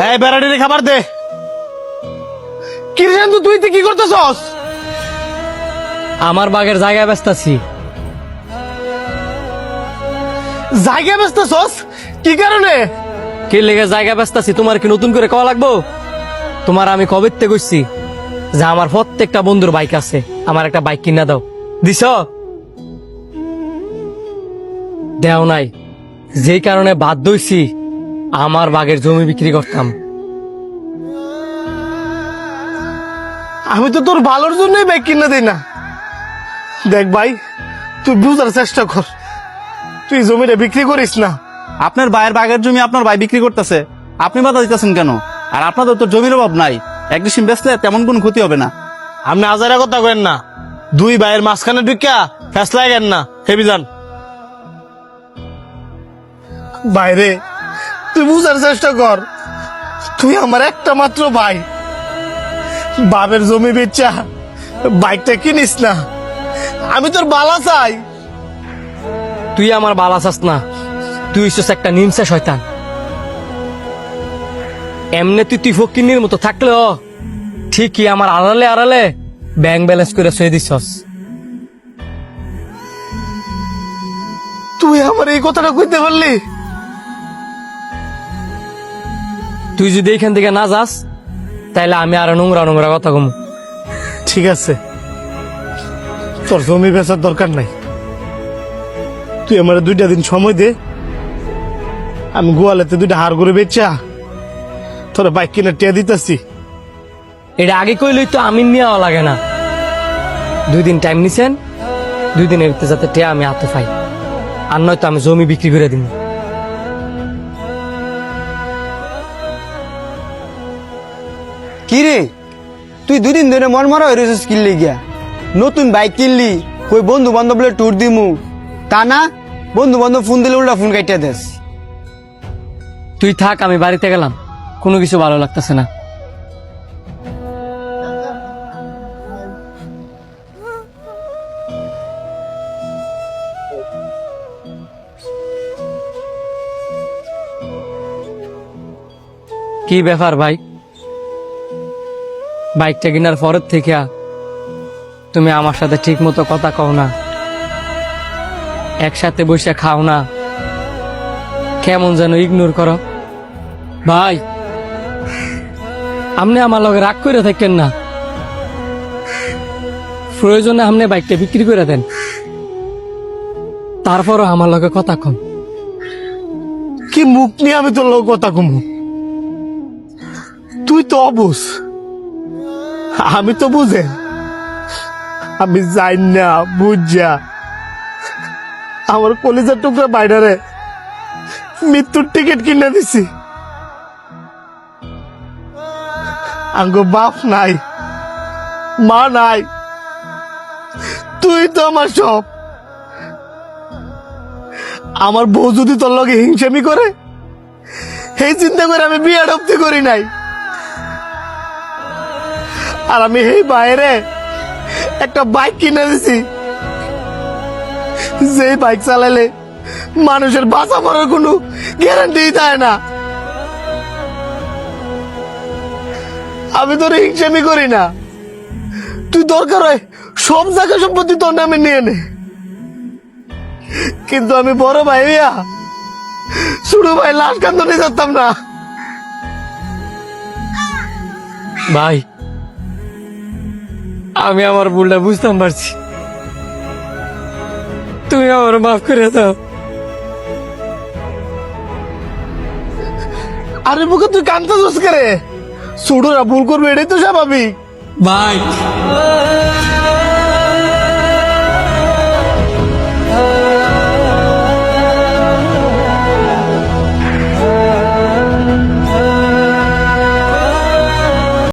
এই বেড়াটির খাবার দে। কি রে তুই কি করতেছস? আমার বাগের জায়গায় ব্যস্ত আছি। জায়গা বেচতেছস? কি কারণে? কি লেগে জায়গা ব্যস্ত আছি তোমার কি নতুন করে কওয়া লাগবো? তোমার আমি কবেতে কইছি যে আমার প্রত্যেকটা বন্ধুর বাইক আছে, আমার একটা বাইক কিনা দাও। দিছ? দেও নাই, যেই কারণে বাধ্য হইছি আমার বাগের জমি বিক্রি করতাম। আমি তো তোর ভালোর জন্যই বাইক কিনে দিই না। দেখ ভাই, তুই বুঝার চেষ্টা কর, তুই জমিটা বিক্রি করিস না। আপনার ভাইয়ের বাগের জমি আপনার ভাই বিক্রি করতেছে, আপনি বাধা দিতেছেন কেন? আর আপনাদের তো জমির অভাব নাই, এক ডিসিম বেচলে তেমন কোনো ক্ষতি হবে না। আপনি আজারা কথা কেন না, দুই ভাইয়ের মাঝখানে ঢুকিয়া ফেসলা গেন না, হেবি যান। বাইরে তুই বুঝার চেষ্টা কর, তুই আমার একটা মাত্র ভাই। বাপের জমি বেচা বাইকটা কিনিস না, আমি তোর বালা চাই। তুই আমার বালা চাস না, তুই হইছিস একটা নিমসা শয়তান। এমনি তুই ফকিন্নির মতো থাকলেও ঠিকই আমার আড়ালে আড়ালে ব্যাংক ব্যালেন্স করে শুয়ে দিছস। তুই আমার এই কথাটা কইতে পারলি? তুই যদি এখান থেকে না যাস তাইলে আমি আরো নোংরা নোংরা কথা কম। ঠিক আছে, তোর জমি বেচার দরকার নাই, তুই আমার 2টা দিন সময় দে, আমি গোয়ালেতে 2টা হাড় করে বেচা তোর বাইক কিনে টিয়া দিতেছি। এটা আগে কইলই তো আমি নেওয়া লাগে না। 2 দিন টাইম নিছেন, 2 দিনের ভিতরে যাতে টিয়া আমি হাতে পাই, আর নয়তো আমি জমি বিক্রি করে দিব। কি রে, তুই 2 দিন ধরে মন মরা হয়ে রয়েছিস কিনলি গিয়া? নতুন বাইক কিনলি, কই বন্ধু বান্ধব ট্যুর দিমু, তা না বন্ধু বান্ধব ফোন দিলে উল্টা ফোন কাইটা দেস। তুই থাক, আমি বাড়িতে গেলাম, কোনো কিছু ভালো লাগতেছে না। কি ব্যাপার ভাই, বাইকটা কেনার পরের থেকে তুমি আমার সাথে ঠিক মতো কথা কও না, একসাথে বসে খাও না, কেমন যেন ইগনোর করো। ভাই, আপনি আমার লগে রাগ করে থাকেন না, প্রয়োজনে আপনি বাইকটা বিক্রি করে দেন, তারপরও আমার লগে কথা কম। কি মুখ নিয়ে আমি তোর লোক কথা কমু? তুই তো অবুঝ, আমি তো বুঝে, আমি যাই না বুঝা আমার কলিজার টুকরা বাইরে মৃত্যুর টিকিট কিনে দিছি। আঙ্গো বাপ নাই, মা নাই, তুই তো আমার সব। আমার বউ যদি তোর লগে হিংসামি করে, এই চিন্তা করে আমি বিয়ে ঢপতে করি নাই। আর আমি এই বাইরে একটা বাইক কিনে দিছি, যে বাইক চালালে মানুষের বাঁচা মরার কোনো গ্যারান্টি দেয় না। আমি তোর হিংসামি করি না, তুই দরকার হয় সব জায়গা সম্পত্তি তোর নামে নিয়ে নে, কিন্তু আমি বড় ভাই ভাইয়া ছোট ভাই লাশ কান্দনে যেতাম না। ভাই, আমি আমার ভুলটা বুঝতাম পারছি, তুমি আমার মাফ করে দাও। আরে বুকে তুই কান্দতে করে, ছোটরা ভুল করবে, এটাই তো স্বাভাবিক। ভাই